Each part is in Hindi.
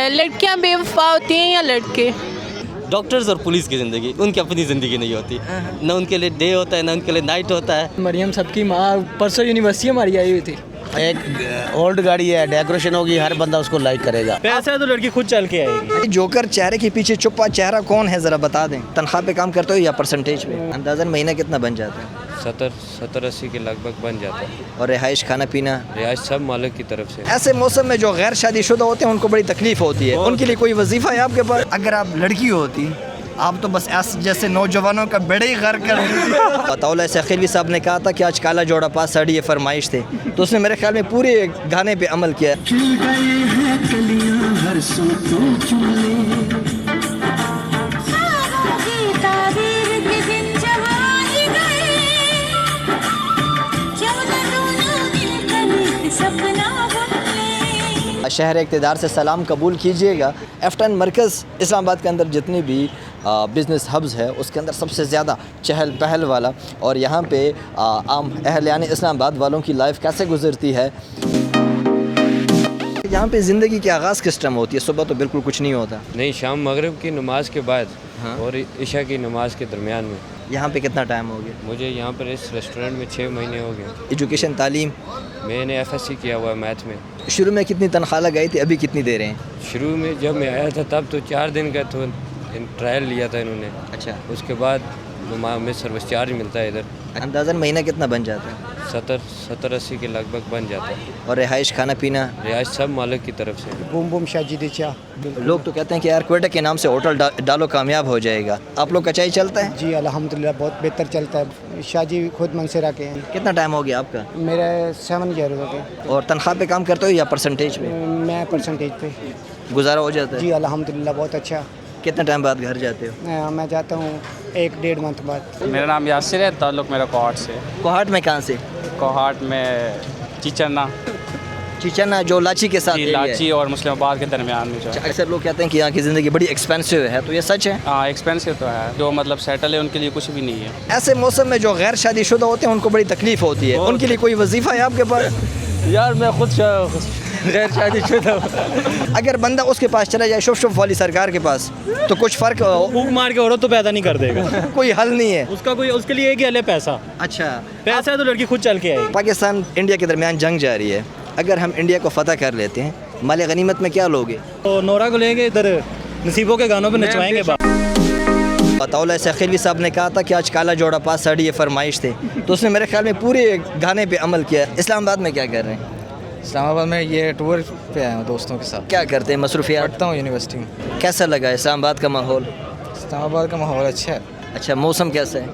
लड़कियां बेवफा होती हैं या लड़के? डॉक्टर्स और पुलिस की ज़िंदगी, उनकी अपनी ज़िंदगी नहीं होती, ना उनके लिए डे होता है ना उनके लिए नाइट होता है। मरियम सबकी माँ परसों यूनिवर्सिटी हमारी आई हुई थी। एक ओल्ड गाड़ी है, डेकोरेशन होगी, हर बंदा उसको लाइक करेगा। पैसा है तो लड़की खुद चल के आएगी। जोकर चेहरे के पीछे छुपा चेहरा कौन है ज़रा बता दें। तनख्वाह पे काम करते हो या परसेंटेज पे? अंदाज़न महीना कितना बन जाता है? 70-80 के लगभग बन जाता है। और रिहाइश खाना पीना? रिहाइश सब मालिक की तरफ से। ऐसे मौसम में जो गैर शादीशुदा होते हैं उनको बड़ी तकलीफ होती है, उनके लिए कोई वजीफ़ा है आपके पास? अगर आप लड़की होती, आप तो बस ऐसे जैसे नौजवानों का बेड़े ही गर्क कर देती। बताओ ऐसे अखिलवी साहब ने कहा था कि आज काला जोड़ा पास साड़ी ये फरमाइश थे, तो उसने मेरे ख्याल में पूरे गाने पे अमल किया। शहर इक़्तिदार से सलाम कबूल कीजिएगा। F10 मरकज़ इस्लामाबाद के अंदर जितनी भी बिज़नेस हब्स है उसके अंदर सबसे ज़्यादा चहल पहल वाला, और यहाँ पे आम अहलियान इस्लामाबाद वालों की लाइफ कैसे गुजरती है। यहाँ पे ज़िंदगी की आगाज़ किस टाइम होती है? सुबह तो बिल्कुल कुछ नहीं होता। नहीं, शाम मगरिब की नमाज के बाद और इशा की नमाज के दरमियान में। यहाँ पे कितना टाइम हो गया? मुझे यहाँ पर इस रेस्टोरेंट में 6 महीने हो गए। एजुकेशन तालीम? मैंने FSC किया हुआ है मैथ में। शुरू में कितनी तनख्वाह लगाई थी, अभी कितनी दे रहे हैं? शुरू में जब मैं आया था तब तो 4 दिन का तो ट्रायल लिया था इन्होंने। अच्छा। उसके बाद हमें सर्विस चार्ज मिलता है इधर। अंदाज़न महीना कितना बन जाता है? 70-80 के लगभग बन जाता है। और रिहाइश खाना पीना? रिहाइश सब मालिक की तरफ से। बूम बूम शाजिद चा। लोग तो कहते हैं कि यार क्वेटा के नाम से होटल डालो कामयाब हो जाएगा। आप लोग का चाय चलता है? जी अल्हम्दुलिल्लाह बहुत बेहतर चलता है। शाजी खुद मंगसेरा के हैं। कितना टाइम हो गया आपका? मेरा 7 ईयर हो गए। और तनख्वाह पे काम करते हो या परसेंटेज पे? मैं परसेंटेज पे। गुजारा हो जाता है? जी अल्हम्दुलिल्लाह बहुत अच्छा। कितने टाइम बाद घर जाते हो? मैं जाता हूँ 1-1.5 मंथ बाद। मेरा नाम यासिर है, ताल्लुक़ मेरा कोहाट से। कोहाट में कहाँ से? कोहाट में चिचरना। चिचरना जो लाची के साथ जी, area है। लाची और मुस्लिमाबाद के दरमियान में जो है। अक्सर लोग कहते हैं कि यहाँ की ज़िंदगी बड़ी एक्सपेंसिव है, तो ये सच है? हाँ, एक्सपेंसिव तो है। जो मतलब सेटल है उनके लिए कुछ भी नहीं है। ऐसे मौसम में जो गैर शादीशुदा होते हैं उनको बड़ी तकलीफ होती है, उनके लिए कोई वजीफ़ा है आपके पास? यार मैं खुद गैर शादीशुदा। अगर बंदा उसके पास चला जाए, शुभ वाली सरकार के पास, तो कुछ फ़र्क फूंक मार के औरत तो पैदा नहीं कर देगा। कोई हल नहीं है उसका कोई, उसके लिए एक ही हल है पैसा। अच्छा, पैसा है तो लड़की खुद चल के आएगी। पाकिस्तान इंडिया के दरमियान जंग जारी है, अगर हम इंडिया को फतह कर लेते हैं, माल गनीमत में क्या लोगे? तो नोरा को लेंगे, इधर नसीबों के गानों पे नचवाएंगे। बताओ ऐसे अखिलवी साहब ने कहा था कि आज काला जोड़ा पास साड़ी ये फरमाइश थे, तो उसने मेरे ख्याल में पूरे गाने पे अमल किया। इस्लामाबाद में क्या कर रहे हैं? इस्लामाबाद में ये टूर पे आया हूँ दोस्तों के साथ। क्या करते हैं? मसरूफियात? पढ़ता हूँ यूनिवर्सिटी में। कैसा लगा इस्लामाबाद का माहौल? इस्लामाबाद का माहौल अच्छा है। अच्छा, मौसम कैसा है?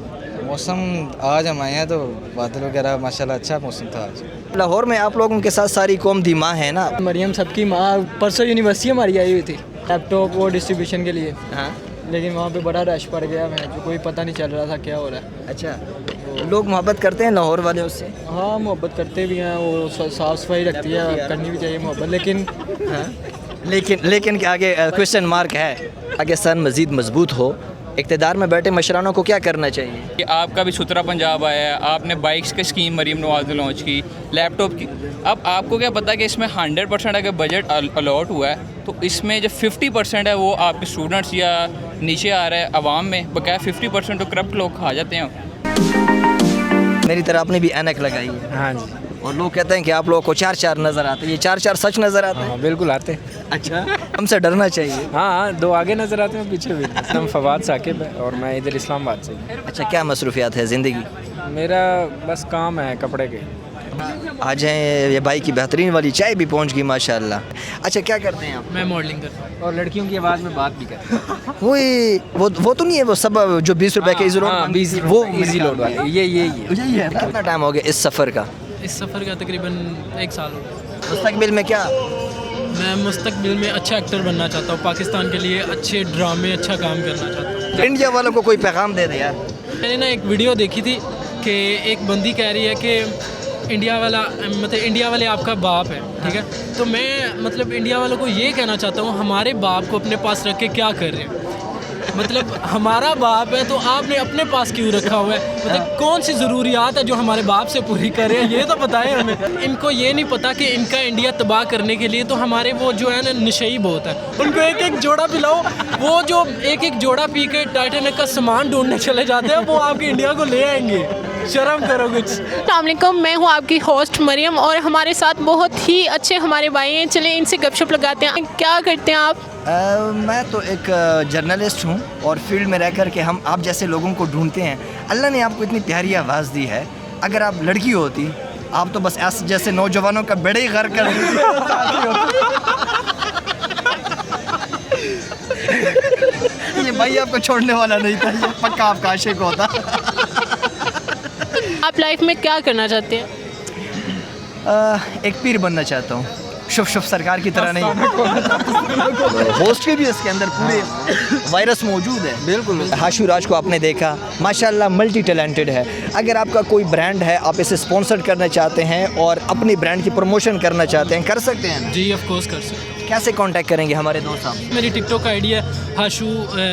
मौसम आज हम आए हैं तो बादल वगैरह माशाल्लाह अच्छा मौसम था आज। लाहौर में आप लोगों के साथ सारी कौम दी माँ है ना? मरियम सबकी माँ परसों यूनिवर्सिटी हमारी आई हुई थी लैपटॉप वो डिस्ट्रीब्यूशन के लिए। हाँ। लेकिन वहाँ पे बड़ा रश पड़ गया, मैं जो कोई पता नहीं चल रहा था क्या हो रहा है। अच्छा, लोग मोहब्बत करते हैं लाहौर वाले उससे? हाँ मोहब्बत करते भी हैं, वो साफ़ सफाई रखती है, करनी भी चाहिए मोहब्बत। लेकिन लेकिन के आगे क्वेश्चन मार्क है। पाकिस्तान मज़ीद मजबूत हो, इक़्तिदार में बैठे मशरानों को क्या करना चाहिए? कि आपका भी सुथरा पंजाब आया है, आपने बाइक्स की स्कीम मरीम नवाज ने लॉन्च की, लैपटॉप की। अब आपको क्या पता कि इसमें 100% अगर बजट अलॉट हुआ है तो इसमें जो 50% है वो आपके स्टूडेंट्स या नीचे आ रहा है आवाम में, बकाया 50% तो करप्ट लोग खा जाते हैं। मेरी तरह आपने भी ऐनक लगाई है। हाँ जी। और लोग कहते हैं कि आप लोगों को 4-4 नज़र आते हैं, ये 4-4 सच नज़र आते हैं? हाँ बिल्कुल आते। अच्छा, हमसे डरना चाहिए। हाँ 2 आगे नज़र आते हैं, पीछे भी। हम फवाद साकिब है और मैं इधर इस्लामाबाद से। अच्छा, क्या मसरूफियात है ज़िंदगी? मेरा बस काम है कपड़े के। आ जाएँ, ये भाई की बेहतरीन वाली चाय भी पहुंच गई माशाल्लाह। अच्छा, क्या करते हैं आप? मैं मॉडलिंग करता हूँ और लड़कियों की आवाज़ में बात भी करता हूँ। वो तो नहीं है वो सब जो 20 रुपए के वो इजी लोड वाले, यही है। कितना टाइम हो गया इस सफ़र का? इस सफ़र का तकरीबन 1 साल हो गया। मुस्तकबिल में क्या? मैं मुस्तकबिल में अच्छा एक्टर बनना चाहता हूँ, पाकिस्तान के लिए अच्छे ड्रामे अच्छा काम करना चाहता हूँ। इंडिया वालों को कोई पैगाम दे दे यार। मैंने ना एक वीडियो देखी थी कि एक बंदी कह रही है कि इंडिया वाले आपका बाप है, ठीक है। तो मैं इंडिया वालों को ये कहना चाहता हूँ, हमारे बाप को अपने पास रख के क्या कर रहे हैं। मतलब हमारा बाप है तो आपने अपने पास क्यों रखा हुआ है? मतलब कौन सी ज़रूरियात है जो हमारे बाप से पूरी करें, ये तो बताएं हमें। इनको ये नहीं पता कि इनका इंडिया तबाह करने के लिए तो हमारे वो जो है ना नशई बहुत है, उनको एक एक जोड़ा पिलाओ, वो जो एक एक जोड़ा पी के टाइटैनिक का सामान ढूंढने चले जाते हैं, वो आपके इंडिया को ले आएंगे। शर्म करो कुछ। अस्सलाम वालेकुम, मैं हूँ आपकी होस्ट मरियम और हमारे साथ बहुत ही अच्छे हमारे भाई हैं। चलें इनसे गपशप लगाते हैं। क्या करते हैं आप? मैं तो एक जर्नलिस्ट हूँ और फील्ड में रह कर के हम आप जैसे लोगों को ढूंढते हैं। अल्लाह ने आपको इतनी प्यारी आवाज़ दी है, अगर आप लड़की होती आप तो बस ऐसे जैसे नौजवानों का बेड़ा ही गर्क कर ये भाई आपको छोड़ने वाला नहीं था, ये पक्का आपका आशिक होता। आप लाइफ में क्या करना चाहते हैं? एक पीर बनना चाहता हूँ, शुभ शुभ सरकार की तरह नहीं। होस्ट के भी इसके अंदर पूरे वायरस मौजूद है। बिल्कुल। हाशु राज को आपने देखा, माशाल्लाह मल्टी टैलेंटेड है। अगर आपका कोई ब्रांड है, आप इसे स्पॉन्सर करना चाहते हैं और अपनी ब्रांड की प्रमोशन करना चाहते हैं, कर सकते हैं? जी ऑफ कोर्स कर सकते हैं। कैसे कांटेक्ट करेंगे हमारे दोस्त आप? मेरी टिकटॉक आईडी है हाशु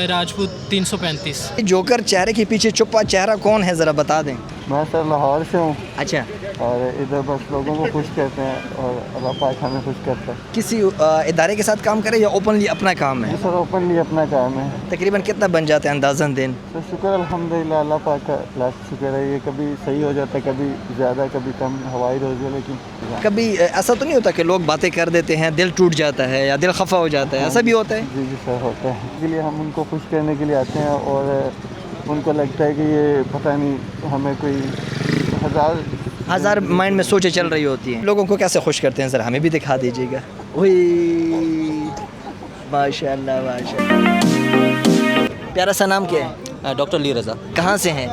राजपूत 335। जोकर चेहरे के पीछे छुपा चेहरा कौन है, ज़रा बता दें। मैं सर लाहौर से हूँ अच्छा। और इधर बस लोगों को खुश करते हैं और अल्लाह पाक हमें खुश करता है। किसी इदारे के साथ काम करें या ओपनली अपना काम है? सर ओपनली अपना काम है। तकरीबन कितना बन जाता है अंदाज़न दिन? तो शुक्र अल्हम्दुलिल्लाह, अल्लाह पाक का लाख शुक्र है। ये कभी सही हो जाता है, कभी ज़्यादा कभी कम, हवाई रोज़ है। लेकिन कभी ऐसा तो नहीं होता कि लोग बातें कर देते हैं, दिल टूट जाता है या दिल खफा हो जाता है, ऐसा भी होता है? जी जी सर होता है। इसलिए हम उनको खुश करने के लिए आते हैं और उनको लगता है कि ये पता नहीं हमें कोई हज़ार माइंड में सोचें चल रही होती हैं। लोगों को कैसे खुश करते हैं, ज़रा हमें भी दिखा दीजिएगा। वही माशाल्लाह माशाल्लाह। प्यारा सा नाम क्या है? डॉक्टर ली रज़ा। कहाँ से हैं?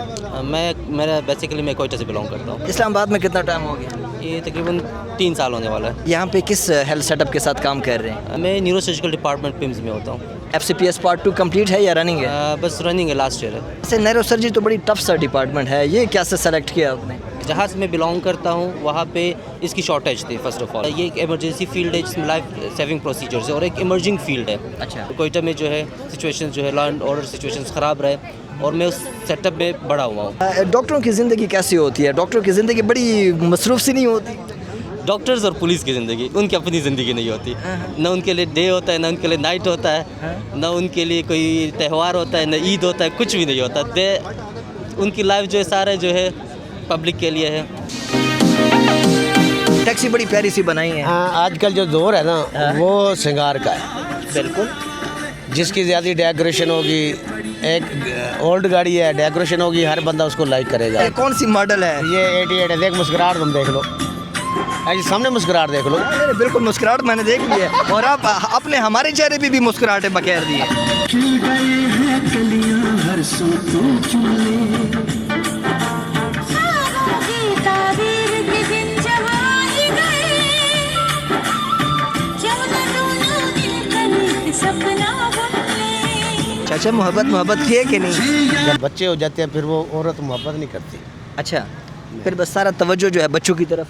मेरा बेसिकली मैं कोयटा से बिलोंग करता हूँ। इस्लामाबाद में कितना टाइम हो गया? ये तकरीबन 3 साल होने वाला है। यहाँ पे किस हेल्थ सेटअप के साथ काम कर रहे हैं? मैं न्यूरो सर्जिकल डिपार्टमेंट पिम्स में होता हूँ। FCPS पार्ट 2 कंप्लीट है या रनिंग है? बस रनिंग है, लास्ट ईयर है। वैसे नैरो सर्जरी तो बड़ी टफ सा डिपार्टमेंट है, ये कैसे सेलेक्ट किया आपने? जहाँ से मैं बिलोंग करता हूँ वहाँ पे इसकी शॉर्टेज थी। फर्स्ट ऑफ ऑल ये एक इमरजेंसी फील्ड है जिसमें लाइफ सेविंग प्रोसीजर्स है और एक इमर्जिंग फील्ड है। अच्छा। कोयटा में जो है सिचुएशन जो है लॉ एंड ऑर्डर सिचुएशंस ख़राब रहे और मैं उस सेटअप में बड़ा हुआ हूँ। डॉक्टरों की ज़िंदगी कैसी होती है? डॉक्टरों की ज़िंदगी बड़ी मसरूफ़ सी नहीं होती? डॉक्टर्स और पुलिस की ज़िंदगी, उनकी अपनी ज़िंदगी नहीं होती। ना उनके लिए डे होता है, ना उनके लिए नाइट होता है, ना उनके लिए कोई त्यौहार होता है, ना ईद होता है, कुछ भी नहीं होता। उनकी लाइफ जो है सारे जो है पब्लिक के लिए है। टैक्सी बड़ी प्यारी सी बनाई है। हाँ, आजकल जो दौर है ना वो श्रृंगार का है। बिल्कुल। जिसकी ज़्यादा डेकोरेशन होगी, एक ओल्ड गाड़ी है, डेकोरेशन होगी, हर बंदा उसको लाइक करेगा। ये कौन सी मॉडल है? ये 88 है। देख मुस्कुराहट तुम देख लो, ऐसे सामने मुस्कुराहट देख लो। नहीं, बिल्कुल मुस्कुराहट मैंने देख ली है और आप अपने हमारे चेहरे पे भी मुस्कुराहटें बखेर दी है। चाचा मोहब्बत की है कि नहीं? जब बच्चे हो जाते हैं फिर वो औरत मोहब्बत नहीं करती। अच्छा, फिर बस सारा तवज्जो जो है बच्चों की तरफ।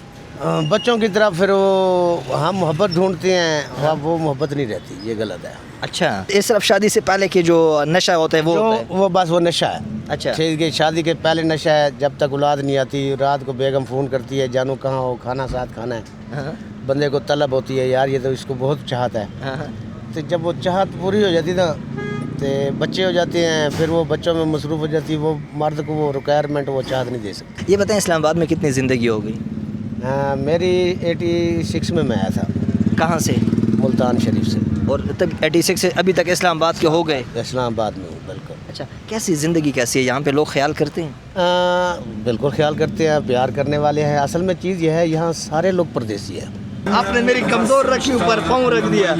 बच्चों की तरफ फिर वो हम मोहब्बत ढूंढते हैं, हाँ। वो मोहब्बत नहीं रहती, ये गलत है। अच्छा, ये सिर्फ शादी से पहले के जो नशा होता है वो होता है? वो बस वो नशा है। अच्छा। शादी के पहले नशा है, जब तक औलाद नहीं आती, रात को बेगम फ़ोन करती है, जानू कहाँ हो, खाना साथ खाना है। हाँ। बंदे को तलब होती है, यार ये तो इसको बहुत चाहता है। हाँ। तो जब वो चाहत पूरी हो जाती ना तो बच्चे हो जाते हैं, फिर वो बच्चों में मसरूफ़ हो जाती है, वो मर्द को वो रिक्वायरमेंट वो चाहत नहीं दे सकती। ये बताएं इस्लामाबाद में कितनी ज़िंदगी हो गई? मेरी 86 में मैं आया था। कहाँ से? मुल्तान शरीफ से। और तब 86 से अभी तक इस्लामाबाद के हो गए? इस्लामाबाद में हूँ, बिल्कुल। अच्छा, कैसी ज़िंदगी कैसी है यहाँ पे? लोग ख्याल करते हैं? बिल्कुल ख्याल करते हैं, प्यार करने वाले हैं। असल में चीज़ यह है, यहाँ सारे लोग परदेसी हैं। आपने मेरी कमज़ोर रखी ऊपर पाँव रख दिया।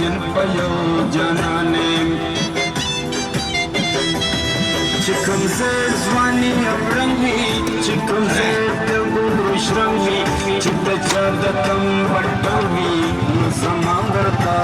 चिकन से ज़वानी अबरंगी, चिकन से गुरुश रंगी, चित्त चर्दतम बट्टंगी, समांगरता